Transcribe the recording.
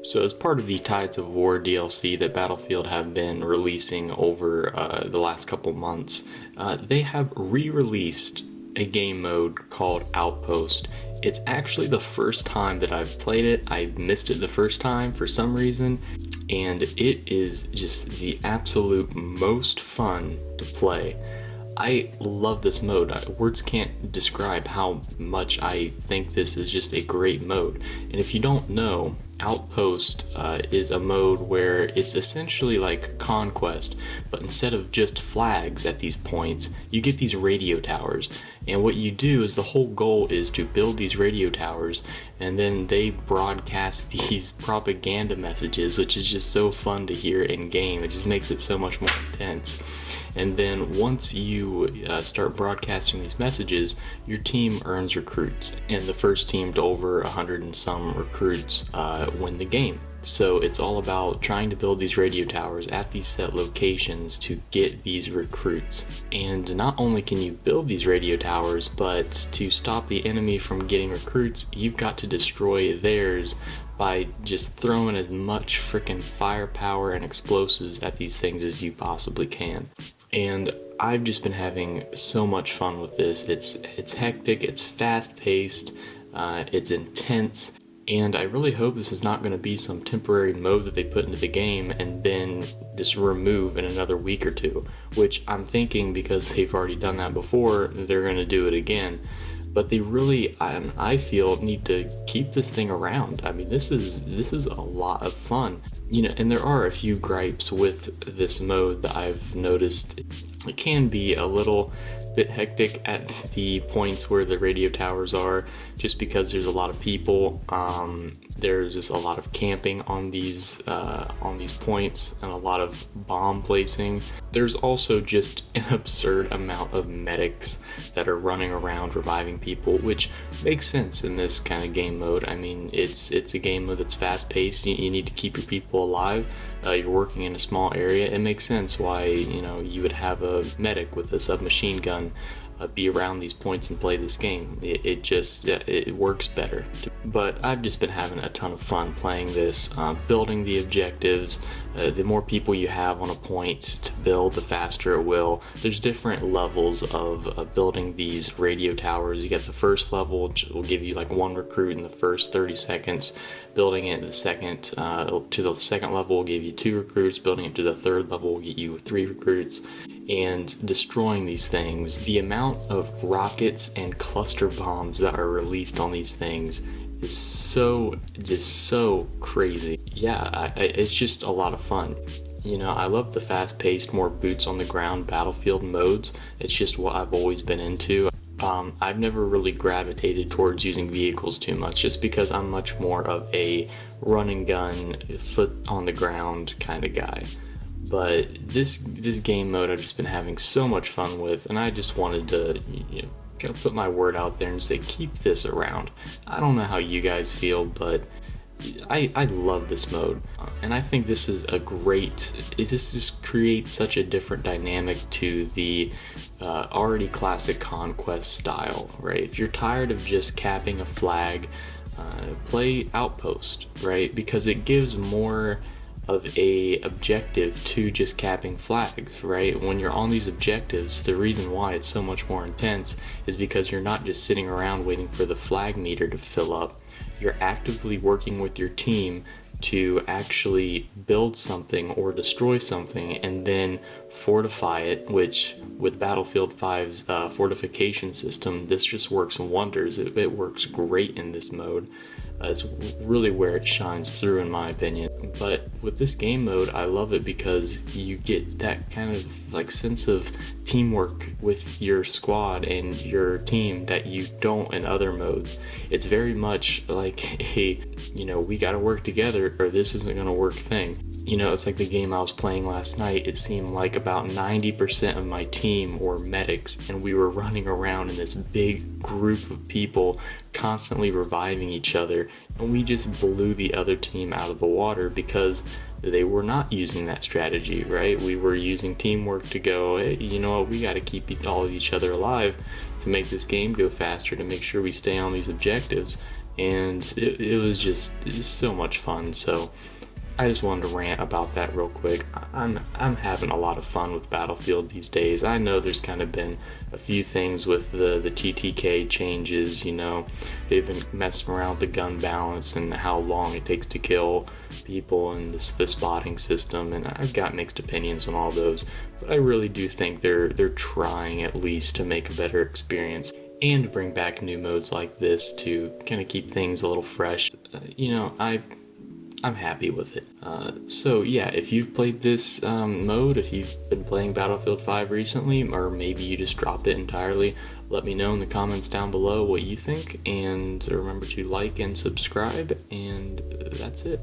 So as part of the Tides of War DLC that Battlefield have been releasing over the last couple months, they have re-released a game mode called Outpost. It's actually the first time that I've played it. I missed it the first time for some reason, and it is just the absolute most fun to play. I love this mode. Words can't describe how much I think this is just a great mode. And if you don't know, Outpost is a mode where it's essentially like Conquest, but instead of just flags at these points, you get these radio towers. And what you do is the whole goal is to build these radio towers, and then they broadcast these propaganda messages, which is just so fun to hear in game. It just makes it so much more intense. And then once you start broadcasting these messages, your team earns recruits, and the first team to over 100 and some recruits win the game. So it's all about trying to build these radio towers at these set locations to get these recruits. And not only can you build these radio towers, but to stop the enemy from getting recruits, you've got to destroy theirs by just throwing as much freaking firepower and explosives at these things as you possibly can. And I've just been having so much fun with this. It's hectic, it's fast-paced, it's intense, and I really hope this is not going to be some temporary mode that they put into the game and then just remove in another week or two, which I'm thinking, because they've already done that before, they're going to do it again. But they really, I feel, need to keep this thing around. I mean, this is a lot of fun. You know, and there are a few gripes with this mode that I've noticed. It can be a little bit hectic at the points where the radio towers are, just because there's a lot of people. There's just a lot of camping on these points, and a lot of bomb placing. There's also just an absurd amount of medics that are running around reviving people, which makes sense in this kind of game mode. I mean, it's a game mode that's fast-paced. You need to keep your people alive. You're working in a small area. It makes sense why, you know, you would have a medic with a submachine gun be around these points and play this game. It works better. But I've just been having a ton of fun playing this, building the objectives. The more people you have on a point to build, the faster it will. There's different levels of building these radio towers. You get the first level, which will give you like one recruit in the first 30 seconds. Building it the second to the second level will give you 2 recruits. Building it to the third level will get you 3 recruits. And destroying these things, the amount of rockets and cluster bombs that are released on these things is so crazy. Yeah, it's just a lot of fun. You know, I love the fast-paced, more boots on the ground Battlefield modes. It's just what I've always been into. I've never really gravitated towards using vehicles too much, just because I'm much more of a run and gun, foot on the ground kind of guy. But this game mode I've just been having so much fun with, and I just wanted to, you know, kind of put my word out there and say keep this around. I don't know how you guys feel, but I love this mode, and I think this is this just creates such a different dynamic to the already classic Conquest style, right? If you're tired of just capping a flag, play Outpost, right? Because it gives more of a objective to just capping flags, right? When you're on these objectives, the reason why it's so much more intense is because you're not just sitting around waiting for the flag meter to fill up. You're actively working with your team to actually build something or destroy something and then fortify it, which with Battlefield 5's fortification system, this just works wonders. It works great in this mode. It's really where it shines through, in my opinion. But with this game mode, I love it because you get that kind of like sense of teamwork with your squad and your team that you don't in other modes. It's very much like a, you know, we gotta work together or this isn't gonna work thing. You know, it's like the game I was playing last night. It seemed like about 90% of my team were medics, and we were running around in this big group of people constantly reviving each other, and we just blew the other team out of the water because they were not using that strategy, right? We were using teamwork to go, hey, you know what, we got to keep all of each other alive to make this game go faster, to make sure we stay on these objectives. and it was just so much fun. So I just wanted to rant about that real quick. I'm having a lot of fun with Battlefield these days. I know there's kind of been a few things with the TTK changes, you know. They've been messing around with the gun balance and how long it takes to kill people and the spotting system, and I've got mixed opinions on all those. But I really do think they're trying at least to make a better experience and bring back new modes like this to kind of keep things a little fresh. You know, I'm happy with it. So yeah, if you've played this mode, if you've been playing Battlefield 5 recently, or maybe you just dropped it entirely, let me know in the comments down below what you think, and remember to like and subscribe, and that's it.